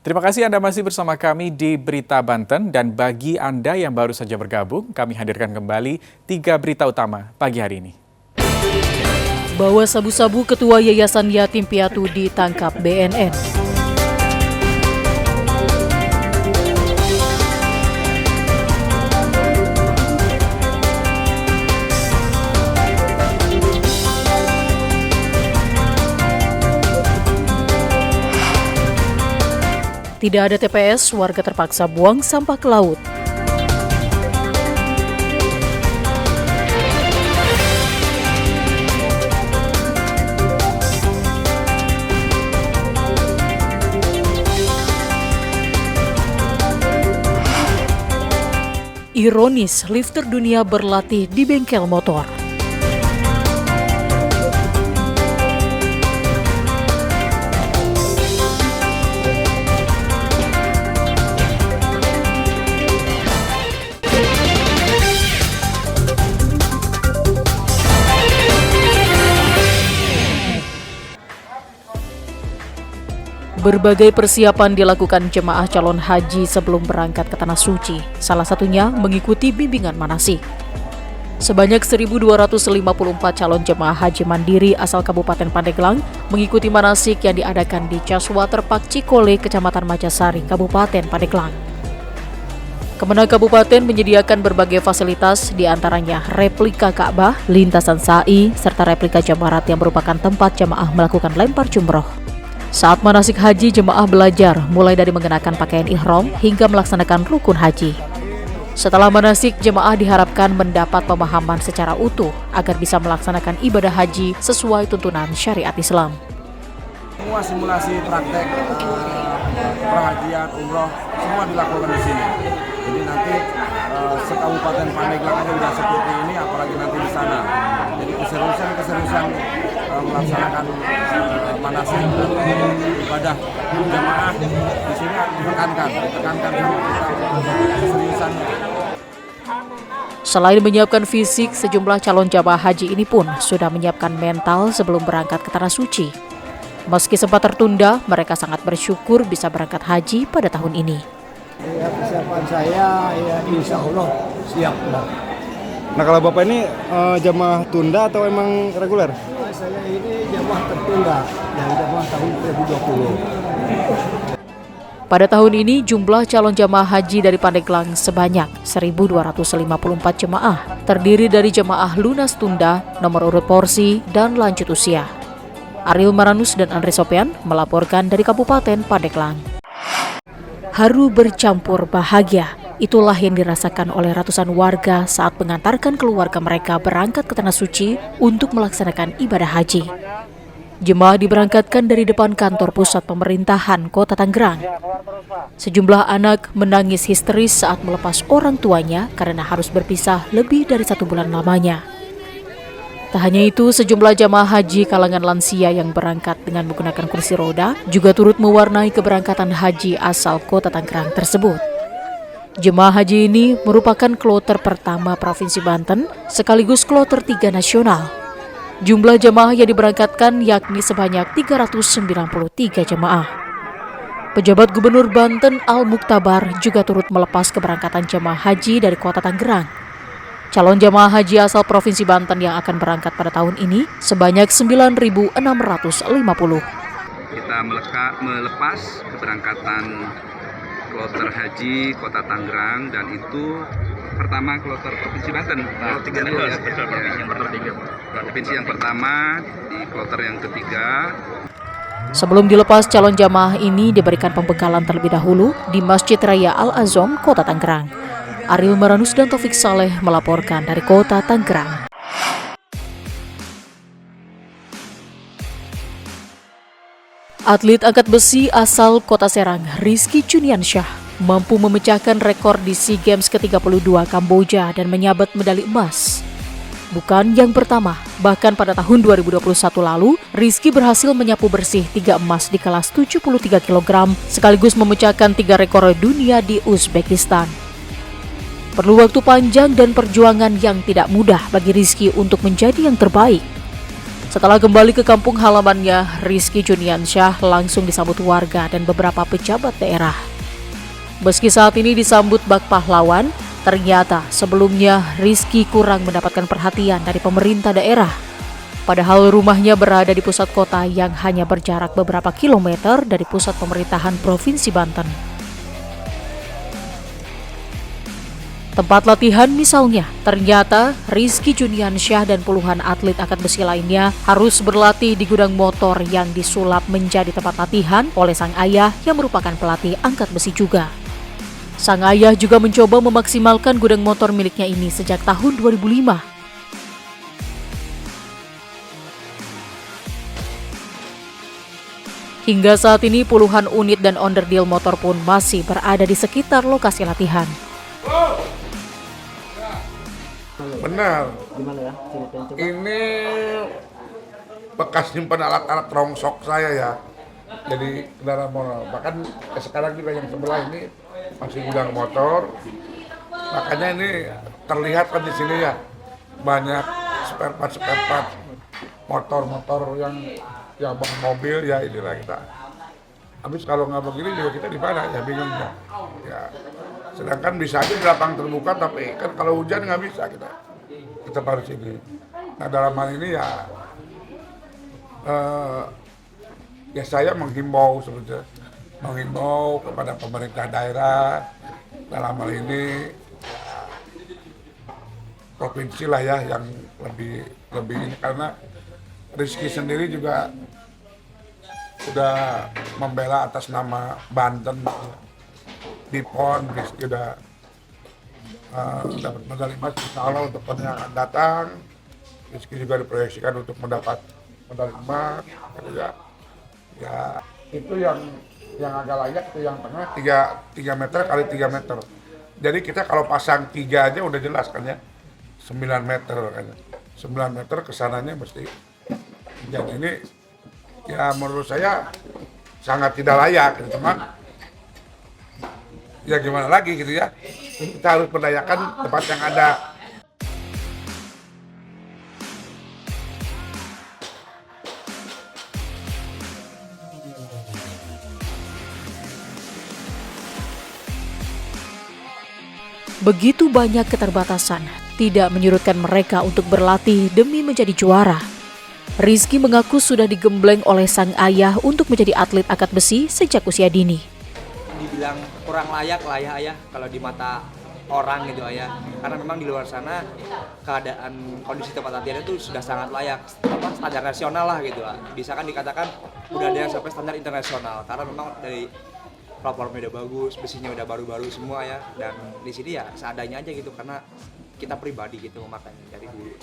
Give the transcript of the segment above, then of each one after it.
Terima kasih Anda masih bersama kami di Berita Banten, dan bagi Anda yang baru saja bergabung, kami hadirkan kembali 3 berita utama pagi hari ini. Bawa sabu-sabu Ketua Yayasan Yatim Piatu ditangkap BNN. Tidak ada TPS, warga terpaksa buang sampah ke laut. Ironis, lifter dunia berlatih di bengkel motor. Berbagai persiapan dilakukan jemaah calon haji sebelum berangkat ke Tanah Suci, salah satunya mengikuti bimbingan manasik. Sebanyak 1.254 calon jemaah haji mandiri asal Kabupaten Pandeglang mengikuti manasik yang diadakan di Caswater Pak Cikole, Kecamatan Majasari, Kabupaten Pandeglang. Kemenag Kabupaten menyediakan berbagai fasilitas, diantaranya replika Ka'bah, lintasan sa'i, serta replika jamarat yang merupakan tempat jemaah melakukan lempar jumroh. Saat manasik haji, jemaah belajar mulai dari mengenakan pakaian ihram hingga melaksanakan rukun haji. Setelah manasik, jemaah diharapkan mendapat pemahaman secara utuh agar bisa melaksanakan ibadah haji sesuai tuntunan syariat Islam. Semua simulasi praktek perhajian, umroh, semua dilakukan di sini. Jadi nanti sekabupaten Pandeglang aja udah seperti ini, apalagi nanti di sana. Jadi keseriusan melaksanakan manasik ibadah jemaah di sini ditekankan sama kita keseriusannya. Selain menyiapkan fisik, sejumlah calon jamaah haji ini pun sudah menyiapkan mental sebelum berangkat ke Tanah Suci. Meski sempat tertunda, mereka sangat bersyukur bisa berangkat haji pada tahun ini. Ya, persiapan saya ya insya Allah siap lah. Nah, kalau Bapak ini jamaah tunda atau emang reguler? Ya, saya ini jamaah tertunda, yang jamaah tahun 2020. Pada tahun ini, jumlah calon jamaah haji dari Pandeglang sebanyak 1.254 jemaah, terdiri dari jemaah lunas tunda, nomor urut porsi, dan lanjut usia. Ariel Maranus dan Andre Sopian melaporkan dari Kabupaten Pandeglang. Haru bercampur bahagia, itulah yang dirasakan oleh ratusan warga saat mengantarkan keluarga mereka berangkat ke Tanah Suci untuk melaksanakan ibadah haji. Jemaah diberangkatkan dari depan kantor pusat pemerintahan Kota Tangerang. Sejumlah anak menangis histeris saat melepas orang tuanya karena harus berpisah lebih dari 1 bulan lamanya. Tak hanya itu, sejumlah jamaah haji kalangan lansia yang berangkat dengan menggunakan kursi roda juga turut mewarnai keberangkatan haji asal Kota Tangerang tersebut. Jemaah haji ini merupakan kloter pertama Provinsi Banten sekaligus kloter 3 nasional. Jumlah jemaah yang diberangkatkan yakni sebanyak 393 jemaah. Pejabat Gubernur Banten Al-Muktabar juga turut melepas keberangkatan jemaah haji dari Kota Tangerang. Calon jemaah haji asal Provinsi Banten yang akan berangkat pada tahun ini sebanyak 9.650. Kita melepas keberangkatan kloter haji Kota Tangerang, dan itu pertama kloter Provinsi Banten. Provinsi yang pertama di kloter yang ketiga. Sebelum dilepas, calon jamaah ini diberikan pembekalan terlebih dahulu di Masjid Raya Al-Azom, Kota Tangerang. Ariel Maranus dan Taufik Saleh melaporkan dari Kota Tangerang. Atlet angkat besi asal Kota Serang, Rizky Juniansyah, mampu memecahkan rekor di SEA Games ke-32 Kamboja dan menyabet medali emas. Bukan yang pertama, bahkan pada tahun 2021 lalu, Rizky berhasil menyapu bersih 3 emas di kelas 73 kg, sekaligus memecahkan 3 rekor dunia di Uzbekistan. Perlu waktu panjang dan perjuangan yang tidak mudah bagi Rizky untuk menjadi yang terbaik. Setelah kembali ke kampung halamannya, Rizky Juniansyah langsung disambut warga dan beberapa pejabat daerah. Meski saat ini disambut bak pahlawan, ternyata sebelumnya Rizky kurang mendapatkan perhatian dari pemerintah daerah. Padahal rumahnya berada di pusat kota yang hanya berjarak beberapa kilometer dari pusat pemerintahan Provinsi Banten. Tempat latihan misalnya, ternyata Rizky Juniansyah dan puluhan atlet angkat besi lainnya harus berlatih di gudang motor yang disulap menjadi tempat latihan oleh sang ayah yang merupakan pelatih angkat besi juga. Sang ayah juga mencoba memaksimalkan gudang motor miliknya ini sejak tahun 2005. Hingga saat ini puluhan unit dan onderdil motor pun masih berada di sekitar lokasi latihan. Benar. Ini bekas simpan alat-alat rongsok saya ya. Jadi kendaraan motor. Bahkan sekarang juga yang sebelah ini masih gudang motor. Makanya ini terlihat kan di sini ya banyak spare part motor-motor yang mobil ya, inilah kita. Habis kalau nggak begini juga kita di mana ya, bingung ya. Ya. Sedangkan bisa aja di lapang terbuka, tapi kan kalau hujan nggak bisa kita harus ini. Nah dalam hal ini ya saya menghimbau sebetulnya, kepada pemerintah daerah dalam hal ini provinsi lah ya yang lebih ini, karena Rizky sendiri juga udah membela atas nama Banten di PON. Rizky udah dapat medali emas insya Allah untuk PON yang akan datang. Rizky juga diproyeksikan untuk mendapat medali emas. Ya itu yang agak layak itu yang tengah 3 meter kali 3 meter. Jadi kita kalau pasang 3 aja udah jelas kan ya, 9 meter kan. 9 meter kesananya mesti. Dan ini ya menurut saya sangat tidak layak gitu. Cuma ya gimana lagi gitu ya, kita harus berdayakan tempat yang ada. Begitu banyak keterbatasan, tidak menyurutkan mereka untuk berlatih demi menjadi juara. Rizky mengaku sudah digembleng oleh sang ayah untuk menjadi atlet angkat besi sejak usia dini. Dibilang kurang layak lah ya ayah kalau di mata orang gitu ayah, karena memang di luar sana keadaan kondisi tempat latihannya itu sudah sangat layak, standar nasional lah gitu lah. Bisa kan dikatakan udah ada yang sampai standar internasional, karena memang dari platformnya udah bagus, besinya udah baru-baru semua ya, dan di sini ya seadanya aja gitu, karena kita pribadi gitu memakainya dari dulu.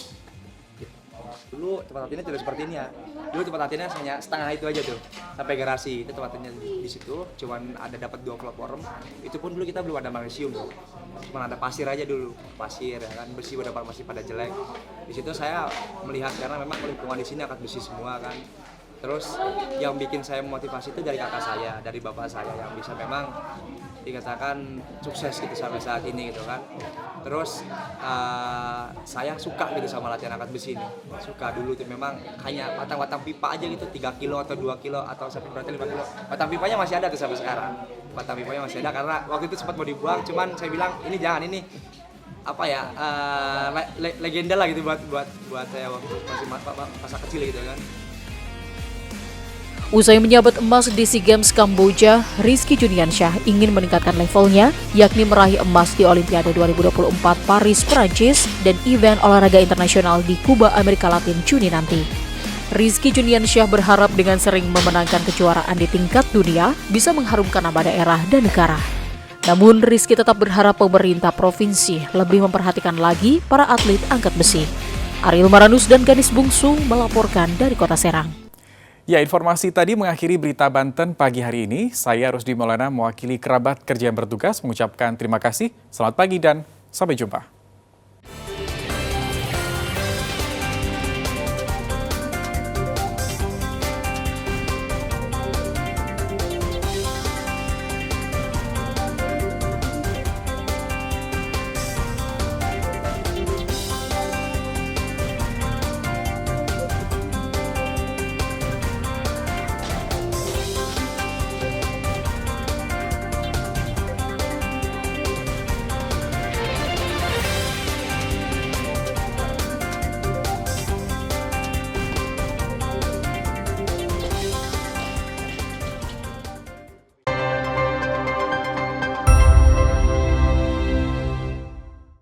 Dulu tempat latihannya tidak seperti ini ya. Dulu tempat latihannya hanya setengah itu aja tuh, sampai garasi. Itu tempat latihannya di situ, cuman ada dapat 2 platform. Itu pun dulu kita belum ada magnesium, cuma ada pasir aja dulu, pasir ya kan, besi udah masih pada jelek. Di situ saya melihat karena memang lingkungan di sini angkat besi semua kan. Terus yang bikin saya memotivasi itu dari kakak saya, dari bapak saya yang bisa memang dikatakan sukses gitu sampai saat ini gitu kan. Terus saya suka gitu sama latihan angkat besi ini. Suka dulu tuh memang hanya batang-batang pipa aja gitu, 3 kilo atau 2 kilo atau sampai berarti 5 kilo. Batang pipanya masih ada tuh sampai sekarang. Batang pipanya masih ada karena waktu itu sempat mau dibuang, cuman saya bilang ini jangan, ini apa ya, legenda lah gitu buat saya waktu masih masa kecil gitu kan. Usai menyabet emas di SEA Games Kamboja, Rizky Juniansyah ingin meningkatkan levelnya, yakni meraih emas di Olimpiade 2024 Paris, Perancis, dan event olahraga internasional di Kuba, Amerika Latin Juni nanti. Rizky Juniansyah berharap dengan sering memenangkan kejuaraan di tingkat dunia bisa mengharumkan nama daerah dan negara. Namun Rizky tetap berharap pemerintah provinsi lebih memperhatikan lagi para atlet angkat besi. Ariel Maranus dan Ganis Bungsu melaporkan dari Kota Serang. Ya, informasi tadi mengakhiri berita Banten pagi hari ini. Saya Rusdi Maulana mewakili kerabat kerja yang bertugas mengucapkan terima kasih. Selamat pagi dan sampai jumpa.